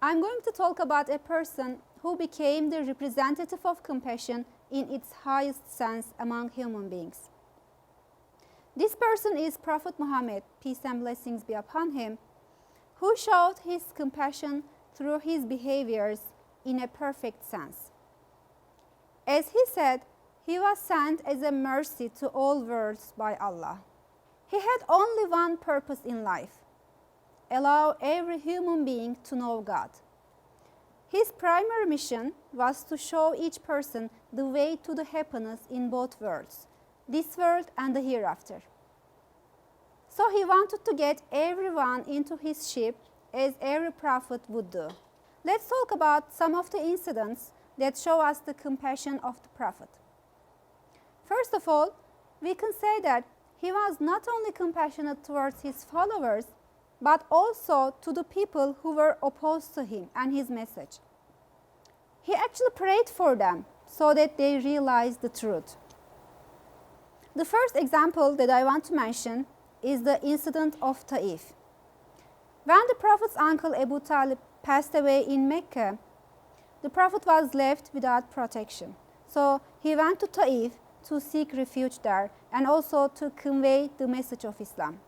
I'm going to talk about a person who became the representative of compassion in its highest sense among human beings. This person is Prophet Muhammad, peace and blessings be upon him, who showed his compassion through his behaviors in a perfect sense. As he said, he was sent as a mercy to all worlds by Allah. He had only one purpose in life: allow every human being to know God. His primary mission was to show each person the way to the happiness in both worlds, this world and the hereafter. So he wanted to get everyone into his ship as every prophet would do. Let's talk about some of the incidents that show us the compassion of the prophet. First of all, we can say that he was not only compassionate towards his followers, but also to the people who were opposed to him and his message. He actually prayed for them so that they realized the truth. The first example that I want to mention is the incident of Taif. When the Prophet's uncle Abu Talib passed away in Mecca, the Prophet was left without protection. So he went to Taif to seek refuge there and also to convey the message of Islam.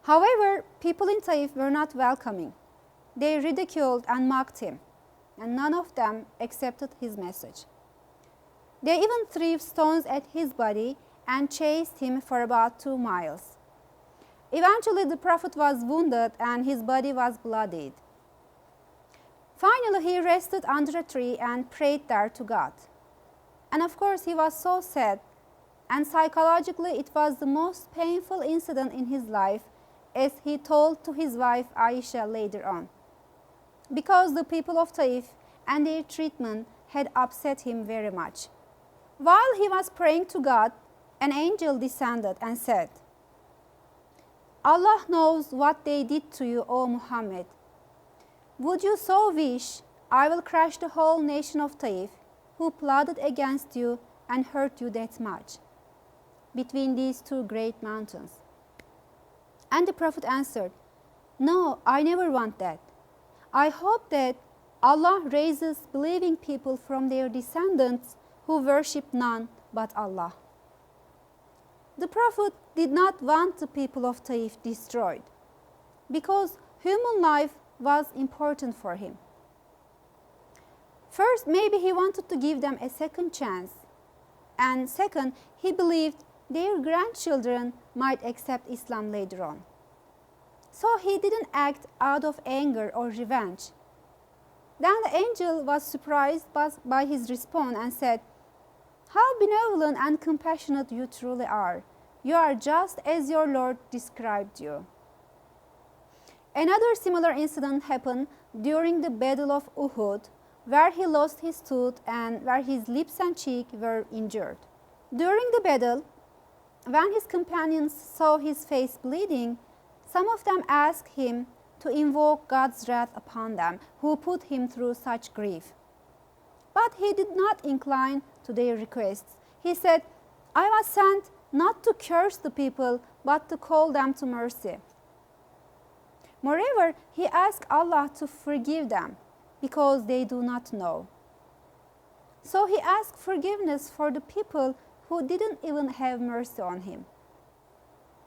However, people in Taif were not welcoming. They ridiculed and mocked him, and none of them accepted his message. They even threw stones at his body and chased him for about 2 miles. Eventually, the Prophet was wounded and his body was bloodied. Finally, he rested under a tree and prayed there to God. And of course, he was so sad, and psychologically it was the most painful incident in his life, as he told to his wife Aisha later on, because the people of Taif and their treatment had upset him very much. While he was praying to God, an angel descended and said, "Allah knows what they did to you, O Muhammad. Would you so wish, I will crush the whole nation of Taif, who plotted against you and hurt you that much, between these 2 great mountains." And the Prophet answered, "No, I never want that. I hope that Allah raises believing people from their descendants who worship none but Allah." The Prophet did not want the people of Taif destroyed, because human life was important for him. First, maybe he wanted to give them a second chance, and second, he believed their grandchildren might accept Islam later on. So he didn't act out of anger or revenge. Then the angel was surprised by his response and said, "How benevolent and compassionate you truly are. You are just as your Lord described you." Another similar incident happened during the Battle of Uhud, where he lost his tooth and where his lips and cheek were injured. During the battle, when his companions saw his face bleeding, some of them asked him to invoke God's wrath upon them, who put him through such grief. But he did not incline to their requests. He said, "I was sent not to curse the people, but to call them to mercy." Moreover, he asked Allah to forgive them, because they do not know. So he asked forgiveness for the people who didn't even have mercy on him.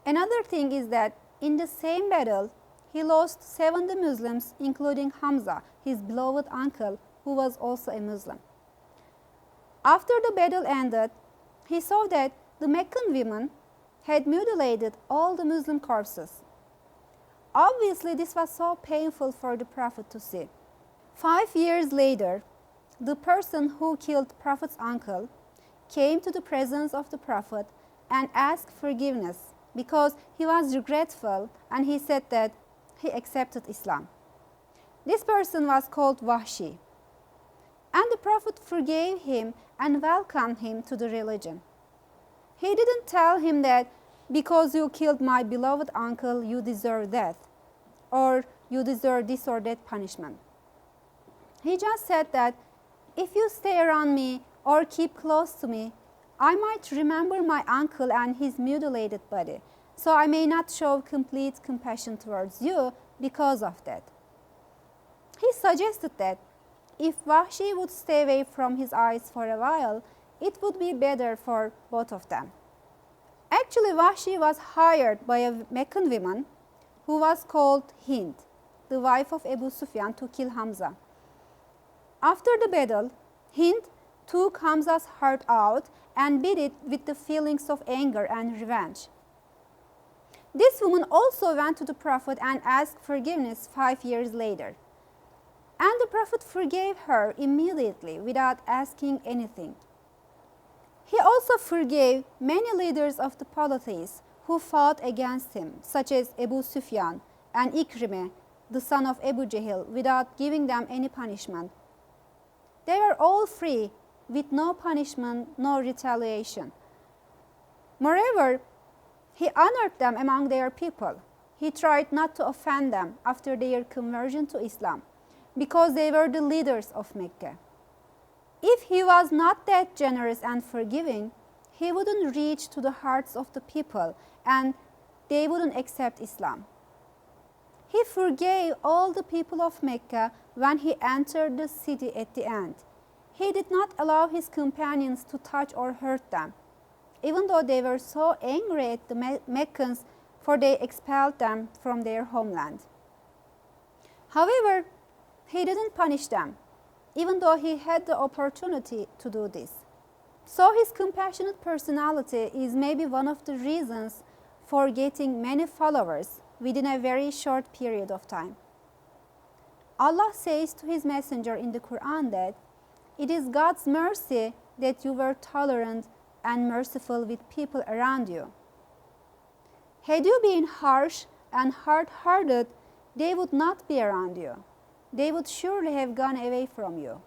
Another thing is that in the same battle, he lost 70 Muslims, including Hamza, his beloved uncle, who was also a Muslim. After the battle ended, he saw that the Meccan women had mutilated all the Muslim corpses. Obviously, this was so painful for the Prophet to see. 5 years later, the person who killed Prophet's uncle came to the presence of the Prophet and asked forgiveness because he was regretful, and he said that he accepted Islam. This person was called Wahshi, and the Prophet forgave him and welcomed him to the religion. He didn't tell him that because you killed my beloved uncle, you deserve death, or you deserve this or that punishment. He just said that if you stay around me or keep close to me, I might remember my uncle and his mutilated body, so I may not show complete compassion towards you because of that. suggested that if Wahshi would stay away from his eyes for a while, it would be better for both of them. Actually, Wahshi was hired by a Meccan woman who was called Hind, the wife of Abu Sufyan, to kill Hamza. After the battle, Hind took Hamza's heart out and beat it with the feelings of anger and revenge. This woman also went to the Prophet and asked forgiveness 5 years later. And the Prophet forgave her immediately without asking anything. He also forgave many leaders of the polytheists who fought against him, such as Abu Sufyan and Ikrimah, the son of Abu Jahl, without giving them any punishment. They were all free, with no punishment, no retaliation. Moreover, he honored them among their people. He tried not to offend them after their conversion to Islam, because they were the leaders of Mecca. If he was not that generous and forgiving, he wouldn't reach to the hearts of the people and they wouldn't accept Islam. He forgave all the people of Mecca when he entered the city at the end. He did not allow his companions to touch or hurt them, even though they were so angry at the Meccans for they expelled them from their homeland. However, he didn't punish them, even though he had the opportunity to do this. So his compassionate personality is maybe one of the reasons for getting many followers within a very short period of time. Allah says to his messenger in the Quran that it is God's mercy that you were tolerant and merciful with people around you. Had you been harsh and hard-hearted, they would not be around you. They would surely have gone away from you.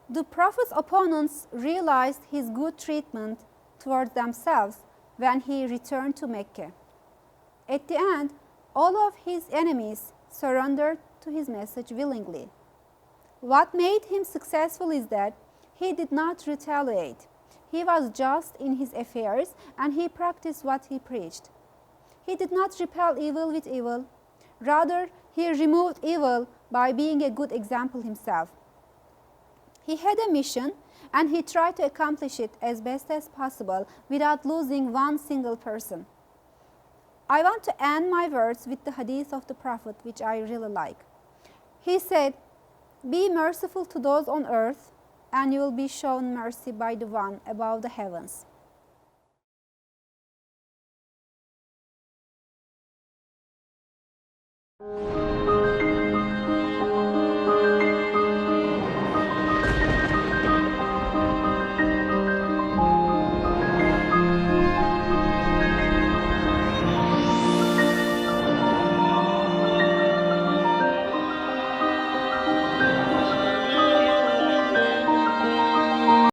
The Prophet's opponents realized his good treatment towards themselves when he returned to Mecca. At the end, all of his enemies surrendered to his message willingly. What made him successful is that he did not retaliate. He was just in his affairs and he practiced what he preached. He did not repel evil with evil. Rather, he removed evil by being a good example himself. He had a mission and he tried to accomplish it as best as possible without losing one single person. I want to end my words with the hadith of the Prophet, which I really like. He said, "Be merciful to those on earth, and you will be shown mercy by the one above the heavens."